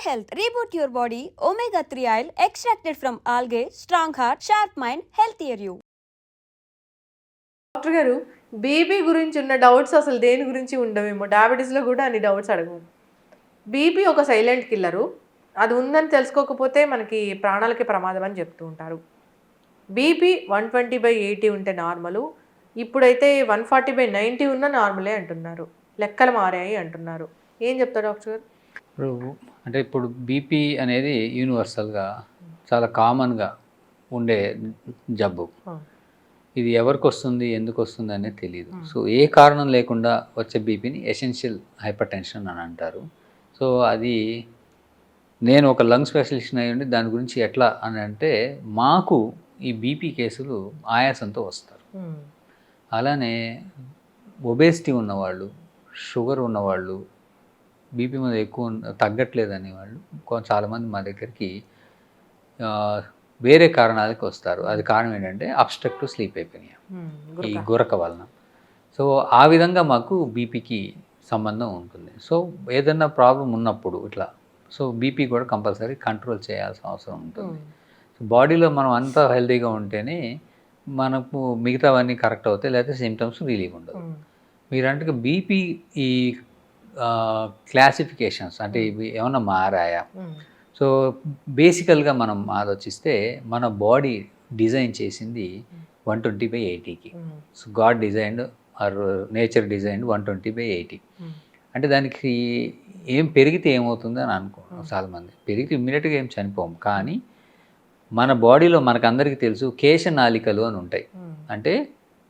health. Reboot your body. Omega 3 oil extracted from algae. Strong heart, sharp mind, healthier you. Doctor గారు, BP గురించి ఉన్న doubts అసలు దేని గురించి ఉండవేమో. డయాబెటీస్లో కూడా అన్ని డౌట్స్ అడగము. బీపీ ఒక సైలెంట్ కిల్లరు. అది ఉందని తెలుసుకోకపోతే మనకి ప్రాణాలకి ప్రమాదం అని చెప్తూ ఉంటారు. బీపీ 120/80 ఉంటే నార్మలు. ఇప్పుడైతే 140/90 ఉన్న నార్మలే అంటున్నారు. లెక్కలు మారాయి అంటున్నారు. ఏం చెప్తారు డాక్టర్ గారు? ఇప్పుడు బీపీ అనేది యూనివర్సల్గా చాలా కామన్గా ఉండే జబ్బు. ఇది ఎవరికి వస్తుంది, ఎందుకు వస్తుంది అనేది తెలియదు. సో ఏ కారణం లేకుండా వచ్చే బీపీని ఎసెన్షియల్ హైపర్ టెన్షన్ అని అంటారు. సో అది నేను ఒక లంగ్ స్పెషలిస్ట్ అయ్యి ఉండి దాని గురించి ఎట్లా అని అంటే, మాకు ఈ బీపీ కేసులు ఆయాసంతో వస్తారు. అలానే ఒబేసిటీ ఉన్నవాళ్ళు, షుగర్ ఉన్నవాళ్ళు, బీపీ మీద ఎక్కువ తగ్గట్లేదు అనేవాళ్ళు చాలామంది మా దగ్గరికి వేరే కారణాలకి వస్తారు. అది కారణం ఏంటంటే అబ్స్ట్రక్టివ్ స్లీప్ అయిపోయినాయి ఈ గురక వలన. సో ఆ విధంగా మాకు బీపీకి సంబంధం ఉంటుంది. సో ఏదన్నా ప్రాబ్లం ఉన్నప్పుడు ఇట్లా సో బీపీ కూడా కంపల్సరీ కంట్రోల్ చేయాల్సిన అవసరం ఉంటుంది. సో బాడీలో మనం అంతా హెల్తీగా ఉంటేనే మనకు మిగతావన్నీ కరెక్ట్ అవుతాయి, లేకపోతే సిమ్టమ్స్ రిలీవ్ ఉండదు. మీరంటే బీపీ ఈ క్లాసిఫికేషన్స్ అంటే ఇవి ఏమన్నా మారాయా? సో బేసికల్గా మనం ఆలోచిస్తే మన బాడీ డిజైన్ చేసింది 120/80కి. So god designed or nature designed 120/80. అంటే దానికి ఏం పెరిగితే ఏమవుతుంది అని అనుకుంటున్నాం చాలామంది. పెరిగితే ఇమ్మీడియట్గా ఏం చనిపోము, కానీ మన బాడీలో మనకందరికీ తెలుసు కేశనాళికలు అని ఉంటాయి. అంటే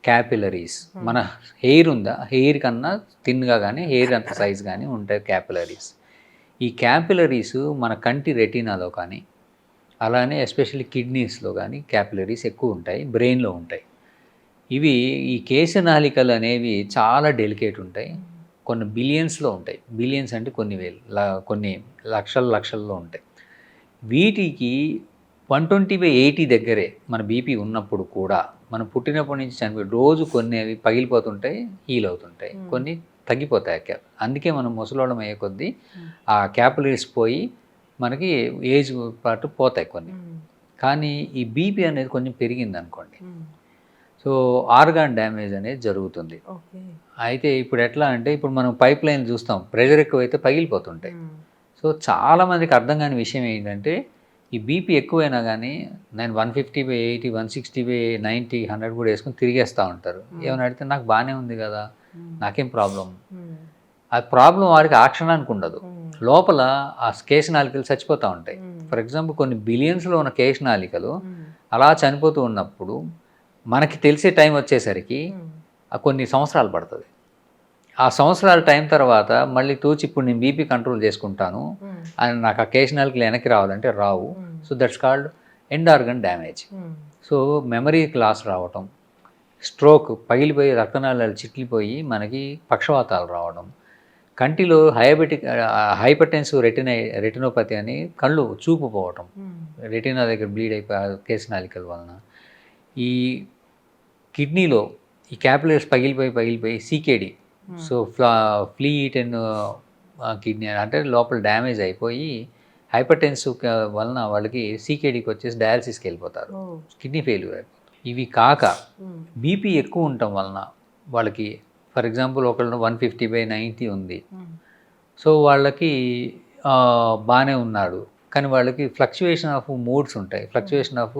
క్యాపిలరీస్. మన హెయిర్ ఉందా, హెయిర్ కన్నా థిన్గా కానీ హెయిర్ అంత సైజ్ కానీ ఉంటాయి క్యాపిలరీస్. ఈ క్యాపిలరీస్ మన కంటి రెటీనాలో కానీ, అలానే ఎస్పెషల్లీ కిడ్నీస్లో కానీ క్యాపిలరీస్ ఎక్కువ ఉంటాయి, బ్రెయిన్లో ఉంటాయి. ఇవి ఈ కేశనాళికలు అనేవి చాలా డెలికేట్ ఉంటాయి. కొన్ని బిలియన్స్లో ఉంటాయి. బిలియన్స్ అంటే కొన్ని వేలు, కొన్ని లక్షల్లో ఉంటాయి. వీటికి 120/80 దగ్గరే మన బీపీ ఉన్నప్పుడు కూడా మనం పుట్టినప్పటి నుంచి చనిపోయి రోజు కొన్ని అవి పగిలిపోతుంటాయి, హీల్ అవుతుంటాయి, కొన్ని తగ్గిపోతాయి. అందుకే మనం ముసలోళ్ళం అయ్యే కొద్దీ ఆ క్యాపిలరీస్ పోయి మనకి ఏజ్ పాటు పోతాయి కొన్ని. కానీ ఈ బీపీ అనేది కొంచెం పెరిగింది అనుకోండి, సో ఆర్గాన్ డ్యామేజ్ అనేది జరుగుతుంది. అయితే ఇప్పుడు ఎట్లా అంటే, ఇప్పుడు మనం పైప్ లైన్ చూస్తాం, ప్రెషర్ ఎక్కువైతే పగిలిపోతుంటాయి. సో చాలామందికి అర్థం కాని విషయం ఏంటంటే, ఈ బీపీ ఎక్కువైనా కానీ నేను 150/80, 160/90, 100 కూడా వేసుకొని తిరిగేస్తూ ఉంటారు. ఏమైనా అడిగితే నాకు బాగానే ఉంది కదా, నాకేం ప్రాబ్లం. ఆ ప్రాబ్లం వాడికి ఆ క్షణానికి ఉండదు, లోపల ఆ కేశనాళికలు చచ్చిపోతూ ఉంటాయి. ఫర్ ఎగ్జాంపుల్ కొన్ని బిలియన్స్లో ఉన్న కేశనాళికలు అలా చనిపోతూ ఉన్నప్పుడు మనకి తెలిసే టైం వచ్చేసరికి కొన్ని సంవత్సరాలు పడుతుంది. ఆ సంవత్సరాల టైం తర్వాత మళ్ళీ తూచి ఇప్పుడు నేను బీపీ కంట్రోల్ చేసుకుంటాను అని నాకు ఆ కేశనాళికలు వెనక్కి రావాలంటే రావు. So that's called end organ damage. So మెమరీకి లాస్ రావటం, స్ట్రోక్, పగిలిపోయి రక్తనాళాలు చిట్లిపోయి మనకి పక్షవాతాలు రావడం, కంటిలో హైపర్టెన్సివ్ రెటినోపతి అని కళ్ళు చూపు పోవటం, రెటినా దగ్గర బ్లీడ్ అయిపోయి కేశనాళికల వలన. ఈ కిడ్నీలో ఈ క్యాపిలరీస్ పగిలిపోయి CKD, so flea eaten kidney అంటే లోపల డ్యామేజ్ అయిపోయి హైపర్టెన్సివ్ వలన వాళ్ళకి సీకేడీకి వచ్చేసి డయాలసిస్కి వెళ్ళిపోతారు, కిడ్నీ ఫెయిల్యూర్ అయిపోతారు. ఇవి కాక బీపీ ఎక్కువ ఉండటం వలన వాళ్ళకి, ఫర్ ఎగ్జాంపుల్ ఒకళ్ళు 150/90 ఉంది, సో వాళ్ళకి బాగానే ఉన్నాడు, కానీ వాళ్ళకి ఫ్లక్చువేషన్ ఆఫ్ మూడ్స్ ఉంటాయి, ఫ్లక్చువేషన్ ఆఫ్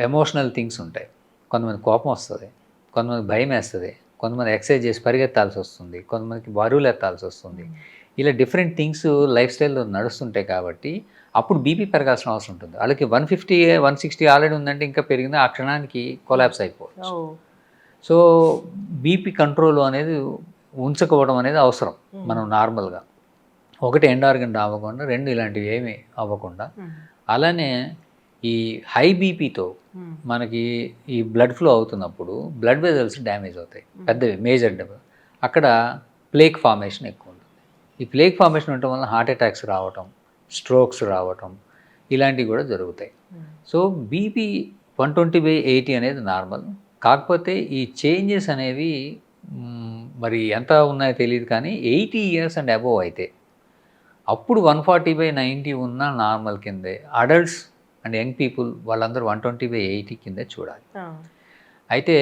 ఎమోషనల్ థింగ్స్ ఉంటాయి. కొంతమంది కోపం వస్తుంది, కొంతమంది భయం వేస్తుంది, కొంతమంది ఎక్సర్సైజ్ చేసి పరిగెత్తాల్సి వస్తుంది, కొంతమందికి బరువులు ఎత్తాల్సి వస్తుంది. ఇలా డిఫరెంట్ థింగ్స్ లైఫ్ స్టైల్లో నడుస్తుంటాయి. కాబట్టి అప్పుడు బీపీ పెరగాల్సిన అవసరం ఉంటుంది. వాళ్ళకి 150, 160 ఆల్రెడీ ఉందంటే ఇంకా పెరిగింది, ఆ క్షణానికి కొలాప్స్ అయిపోవచ్చు. సో బీపీ కంట్రోల్ అనేది ఉంచుకోవడం అనేది అవసరం. మనం నార్మల్గా ఒకటి ఎండ్ ఆర్గన్ అవ్వకుండా, రెండు ఇలాంటివి ఏమీ అవ్వకుండా. అలానే ఈ హై బీపీతో మనకి ఈ బ్లడ్ ఫ్లో అవుతున్నప్పుడు బ్లడ్ వెజల్స్ డ్యామేజ్ అవుతాయి, పెద్దవి మేజర్ డెబ్. అక్కడ ప్లేక్ ఫార్మేషన్ ఎక్కువ ఉంటుంది. ఈ ప్లేక్ ఫార్మేషన్ ఉండటం వల్ల హార్ట్ అటాక్స్ రావటం, స్ట్రోక్స్ రావటం ఇలాంటివి కూడా జరుగుతాయి. సో బీపీ 120/80 అనేది నార్మల్. కాకపోతే ఈ చేంజెస్ అనేవి మరి ఎంత ఉన్నాయో తెలియదు, కానీ 80 years అండ్ అబోవ్ అయితే అప్పుడు 140/90 ఉన్న నార్మల్ కిందే. అడల్ట్స్ అండ్ యంగ్ పీపుల్ వాళ్ళందరూ 120/80 కిందే చూడాలి. అయితే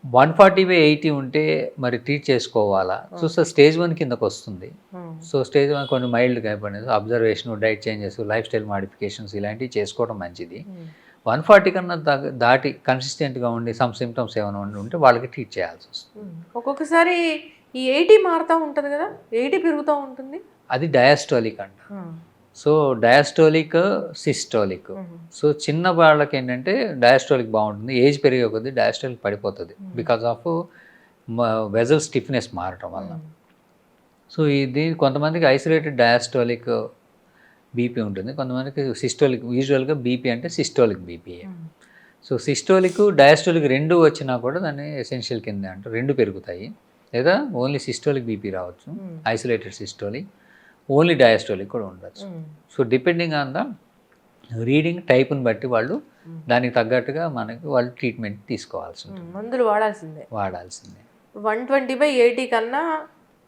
140/80 ఉంటే మరి ట్రీట్ చేసుకోవాలా? సో స్టేజ్ 1 కిందకు వస్తుంది. సో స్టేజ్ 1 కొన్ని మైల్డ్గా అయిపోయినది. Observation, diet changes, life style modifications ఇలాంటివి చేసుకోవడం మంచిది. 140 కన్నా దాటి కన్సిస్టెంట్గా ఉండి సమ్ సిమ్టమ్స్ ఏమైనా ఉంటే వాళ్ళకి ట్రీట్ చేయాల్సి వస్తుంది. ఒక్కొక్కసారి ఈ 80 మారుతూ ఉంటుంది కదా, 80 పెరుగుతూ ఉంటుంది. అది డయాస్టోలిక్ అంట. So diastolic, systolic. సో చిన్న వాళ్ళకి ఏంటంటే డయాస్టోలిక్ బాగుంటుంది. ఏజ్ పెరిగే కొద్దీ డయాస్టోలిక్ పడిపోతుంది బికాజ్ ఆఫ్ వెజల్ స్టిఫ్నెస్ మారటం వల్ల. సో ఇది కొంతమందికి ఐసోలేటెడ్ డయాస్టోలిక్ బీపీ ఉంటుంది, కొంతమందికి సిస్టోలిక్. యూజువల్గా బీపీ అంటే systolic BP. So systolic, diastolic రెండు వచ్చినా కూడా దాన్ని ఎసెన్షియల్ కింద అంటారు. రెండు పెరుగుతాయి. లేదా ఓన్లీ సిస్టోలిక్ బీపీ రావచ్చు, ఐసోలేటెడ్ సిస్టోలిక్, ఓన్లీ డయాస్టోలిక్ కూడా ఉండొచ్చు. So depending on the reading టైప్ని బట్టి వాళ్ళు దానికి తగ్గట్టుగా వాళ్ళు ట్రీట్మెంట్ తీసుకోవాల్సి ఉంటుంది. మందులు వాడాల్సిందే. 120/80 కన్నా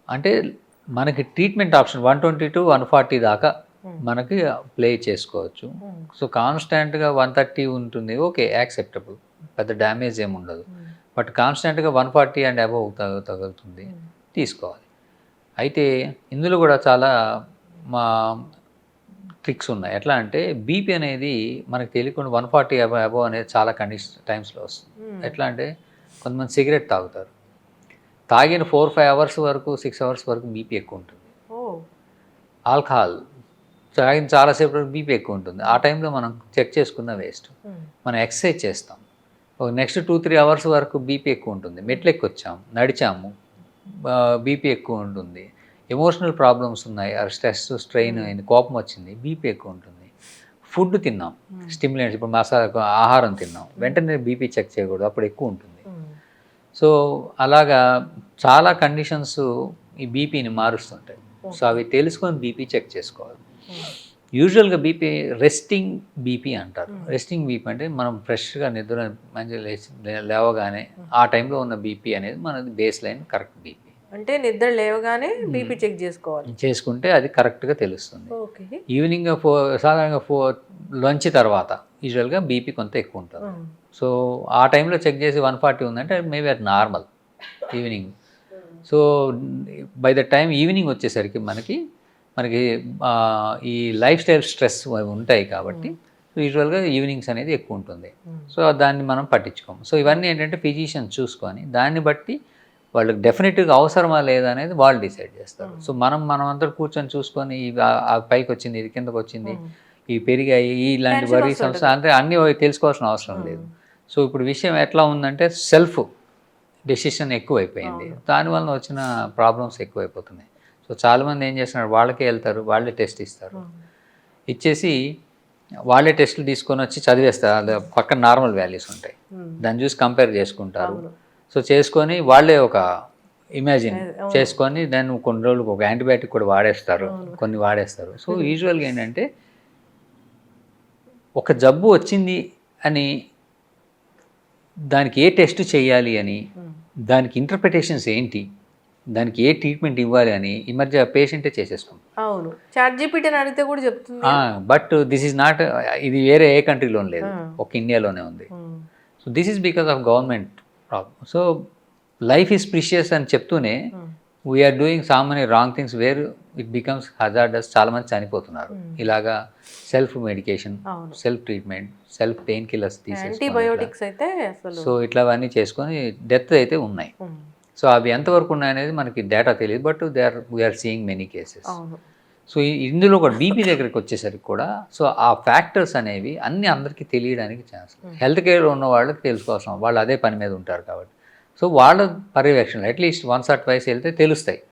అంటే మనకి ట్రీట్మెంట్ ఆప్షన్ 120 to 140 దాకా మనకి ప్లే చేసుకోవచ్చు. సో కాన్స్టాంట్గా 130 ఉంటుంది, ఓకే, యాక్సెప్టబుల్, పెద్ద డ్యామేజ్ ఏమి ఉండదు. బట్ కాన్స్టాంట్గా 140 అండ్ అబవ్ తగులుతుంది, తీసుకోవాలి. అయితే ఇందులో కూడా చాలా ట్రిక్స్ ఉన్నాయి. ఎట్లా అంటే బీపీ అనేది మనకు తెలియకుండా 140 అబవ్ అనేది చాలా టైమ్స్లో వస్తుంది. ఎట్లా అంటే కొంతమంది సిగరెట్ తాగుతారు, తాగిన 4-5 అవర్స్ వరకు, 6 అవర్స్ వరకు బీపీ ఎక్కువ ఉంటుంది. ఆల్కహాల్ తాగిన చాలాసేపు వరకు బీపీ ఎక్కువ ఉంటుంది. ఆ టైంలో మనం చెక్ చేసుకున్న వేస్ట్. మనం ఎక్సర్సైజ్ చేస్తాం, నెక్స్ట్ 2-3 అవర్స్ వరకు బీపీ ఎక్కువ ఉంటుంది. మెట్లు ఎక్కొచ్చాము, నడిచాము, బీపీ ఎక్కువ ఉంటుంది. ఎమోషనల్ ప్రాబ్లమ్స్ ఉన్నాయి, స్ట్రెస్, స్ట్రెయిన్ అయింది, కోపం వచ్చింది, బీపీ ఎక్కువ ఉంటుంది. ఫుడ్ తిన్నాం, స్టిమ్యులేట్స్, ఇప్పుడు మసాలా ఆహారం తిన్నాం, వెంటనే బీపీ చెక్ చేయకూడదు, అప్పుడు ఎక్కువ ఉంటుంది. సో అలాగా చాలా కండిషన్స్ ఈ బీపీని మారుస్తుంటాయి. సో అవి తెలుసుకొని బీపీ చెక్ చేసుకోవాలి. యూజువల్గా బీపీ రెస్టింగ్ బీపీ అంటారు. రెస్టింగ్ బీపీ అంటే మనం ఫ్రెష్గా నిద్ర మంచిగా లేవగానే ఆ టైంలో ఉన్న బీపీ అనేది మనది బేస్ లైన్ కరెక్ట్ బీపీ. అంటే నిద్ర లేవగానే బీపీ చెక్ చేసుకోవాలి, చేసుకుంటే అది కరెక్ట్గా తెలుస్తుంది. ఈవినింగ్ సాధారణంగా లంచ్ తర్వాత యూజువల్గా బీపీ కొంత ఎక్కువ ఉంటుంది. సో ఆ టైంలో చెక్ చేసి 140 ఉందంటే మేబీ అది normal evening. So by the time evening వచ్చేసరికి మనకి ఈ లైఫ్ స్టైల్ స్ట్రెస్ ఉంటాయి కాబట్టి యూజువల్గా ఈవినింగ్స్ అనేది ఎక్కువ ఉంటుంది. సో దాన్ని మనం పట్టించుకోము. సో ఇవన్నీ ఏంటంటే ఫిజిషియన్ చూసుకొని దాన్ని బట్టి వాళ్ళకి డెఫినెట్గా అవసరమా లేదా అనేది వాళ్ళు డిసైడ్ చేస్తారు. సో మనం అందరూ కూర్చొని చూసుకొని పైకి వచ్చింది, ఇది కిందకు వచ్చింది, ఇవి పెరిగాయి, ఇలాంటి వరీ సంస్థ అంటే అన్నీ తెలుసుకోవాల్సిన అవసరం లేదు. సో ఇప్పుడు విషయం ఎట్లా ఉందంటే సెల్ఫ్ డెసిషన్ ఎక్కువైపోయింది, దానివల్ల వచ్చిన ప్రాబ్లమ్స్ ఎక్కువైపోతున్నాయి. సో చాలామంది ఏం చేస్తున్నారు, వాళ్ళకే వెళ్తారు, వాళ్ళే టెస్ట్ ఇస్తారు, ఇచ్చేసి వాళ్ళే టెస్టులు తీసుకొని వచ్చి చదివేస్తారు. పక్కన నార్మల్ వాల్యూస్ ఉంటాయి, దాన్ని చూసి కంపేర్ చేసుకుంటారు. సో చేసుకొని వాళ్ళే ఒక ఇమాజిన్ చేసుకొని దాన్ని కొన్ని రోజులకు ఒక యాంటీబయాటిక్ కూడా కొన్ని వాడేస్తారు. సో యూజువల్గా ఏంటంటే ఒక జబ్బు వచ్చింది అని దానికి ఏ టెస్ట్ చేయాలి అని, దానికి ఇంటర్ప్రిటేషన్స్ ఏంటి, దానికి ఏ ట్రీట్మెంట్ ఇవ్వాలి అని ఈ మధ్య పేషెంటే చేసేసుకుంటాం. అవును, చాట్‌జీపీటీ అని అడిగితే కూడా చెప్తుంది. బట్ దిస్ ఈజ్ నాట్, ఇది వేరే ఏ కంట్రీలో లేదు, ఒక ఇండియాలోనే ఉంది. So this is because of government problem. So life is precious అని చెప్తూనే we are doing so many wrong things where it becomes hazardous. చాలామంది చనిపోతున్నారు ఇలాగా self medication, self treatment, self pain killers antibiotics అయితే. సో ఇట్లావన్నీ చేసుకొని డెత్ అయితే ఉన్నాయి. సో అవి ఎంతవరకు ఉన్నాయనేది మనకి డేటా తెలియదు, but we are seeing many cases. So ఇందులో కూడా బీపీ దగ్గరికి వచ్చేసరికి కూడా సో ఆ ఫ్యాక్టర్స్ అనేవి అన్నీ అందరికీ తెలియడానికి ఛాన్స్. హెల్త్ కేర్లో ఉన్న వాళ్ళకి తెలుసుకోవాల్సిన, వాళ్ళు అదే పని మీద ఉంటారు కాబట్టి సో వాళ్ళ పర్యవేక్షణ అట్లీస్ట్ 1 or 2 వెళ్తే తెలుస్తాయి.